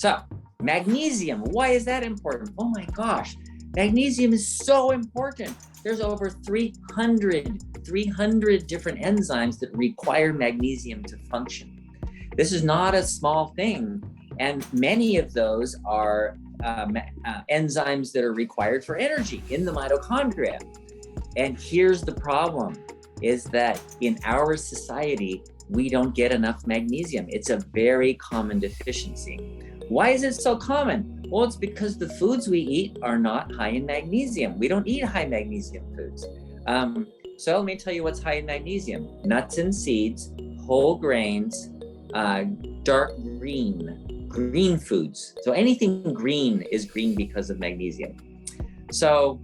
So magnesium, why is that important? Oh my gosh, magnesium is so important. There's over 300 different enzymes that require magnesium to function. This is not a small thing. And many of those are enzymes that are required for energy in the mitochondria. And here's the problem, is that in our society, we don't get enough magnesium. It's a very common deficiency. Why is it so common? Well, it's because the foods we eat are not high in magnesium. We don't eat high magnesium foods. So let me tell you what's high in magnesium. Nuts and seeds, whole grains, dark green foods. So anything green is green because of magnesium. So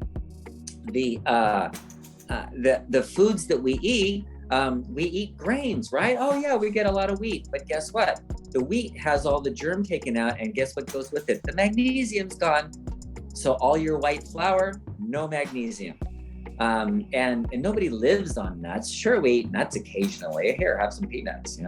the foods that we eat grains, right? Oh yeah, we get a lot of wheat, but guess what? The wheat has all the germ taken out, and guess what goes with it? The magnesium's gone. So all your white flour, no magnesium. And nobody lives on nuts. Sure, we eat nuts occasionally. Here, have some peanuts,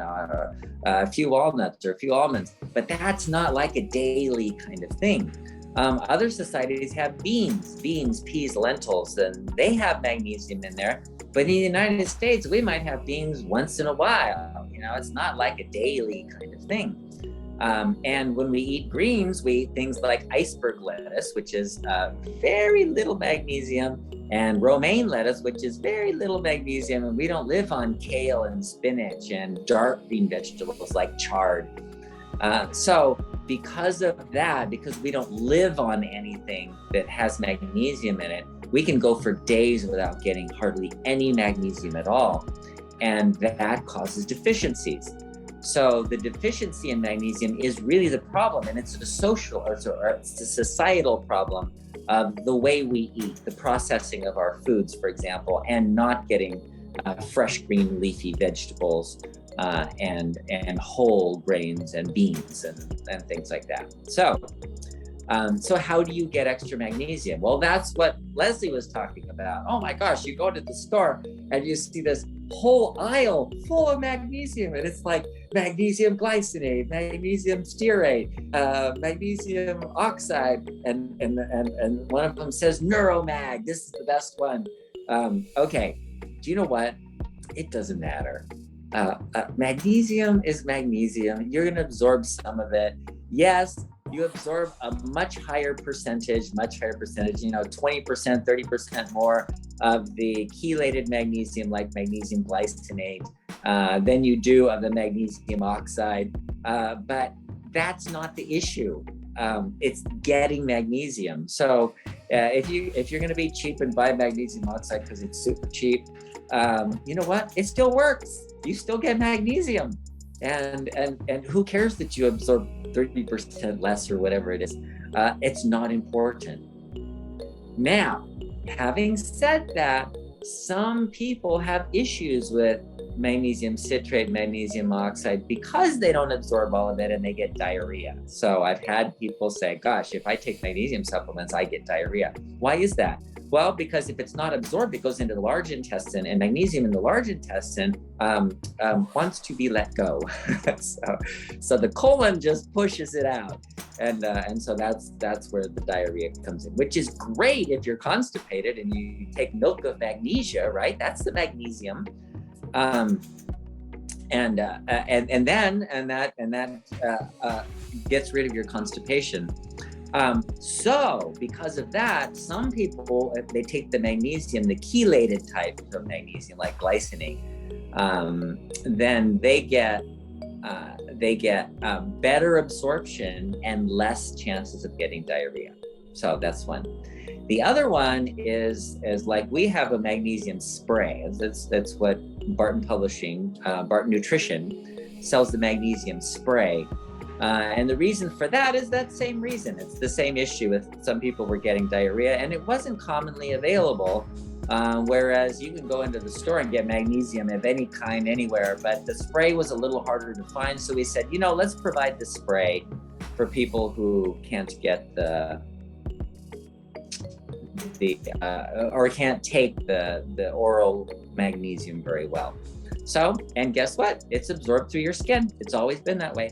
a few walnuts or a few almonds, but that's not like a daily kind of thing. Other societies have beans, peas, lentils, and they have magnesium in there. But in the United States, we might have beans once in a while. It's not like a daily kind of thing. And when we eat greens, we eat things like iceberg lettuce, which is very little magnesium, and romaine lettuce, which is very little magnesium. And we don't live on kale and spinach and dark green vegetables like chard. So because of that, because we don't live on anything that has magnesium in it, we can go for days without getting hardly any magnesium at all. And that causes deficiencies. So the deficiency in magnesium is really the problem, and it's a societal problem of the way we eat, the processing of our foods, for example, and not getting fresh green leafy vegetables and whole grains and beans and things like that. So how do you get extra magnesium? Well, that's what Leslie was talking about. Oh my gosh, you go to the store and you see this whole aisle full of magnesium, and it's like magnesium glycinate, magnesium stearate, magnesium oxide, and one of them says Neuromag. This is the best one. Okay, do you know what? It doesn't matter. Magnesium is magnesium. You're going to absorb some of it. Yes, you absorb a much higher percentage, 20%, 30% more of the chelated magnesium, like magnesium glycinate, than you do of the magnesium oxide. But that's not the issue. It's getting magnesium. So if you're going to be cheap and buy magnesium oxide because it's super cheap, you know what? It still works. You still get magnesium. And who cares that you absorb 30% less or whatever it is? It's not important. Now, having said that, some people have issues with magnesium citrate, magnesium oxide, because they don't absorb all of it and they get diarrhea. So I've had people say, gosh, if I take magnesium supplements, I get diarrhea. Why is that? Well, because if it's not absorbed, it goes into the large intestine, and magnesium in the large intestine wants to be let go. so the colon just pushes it out, and so that's where the diarrhea comes in, which is great if you're constipated and you take milk of magnesia, right? That's the magnesium, and that gets rid of your constipation. So because of that, some people, if they take the magnesium, the chelated type of magnesium, like glycinate, then they get better absorption and less chances of getting diarrhea. So that's one. The other one is like, we have a magnesium spray. That's what Barton Publishing, Barton Nutrition sells, the magnesium spray. And the reason for that is that same reason. It's the same issue with some people were getting diarrhea, and it wasn't commonly available. Whereas you can go into the store and get magnesium of any kind anywhere, but the spray was a little harder to find. So we said, let's provide the spray for people who can't get or can't take the oral magnesium very well. So, and guess what? It's absorbed through your skin. It's always been that way.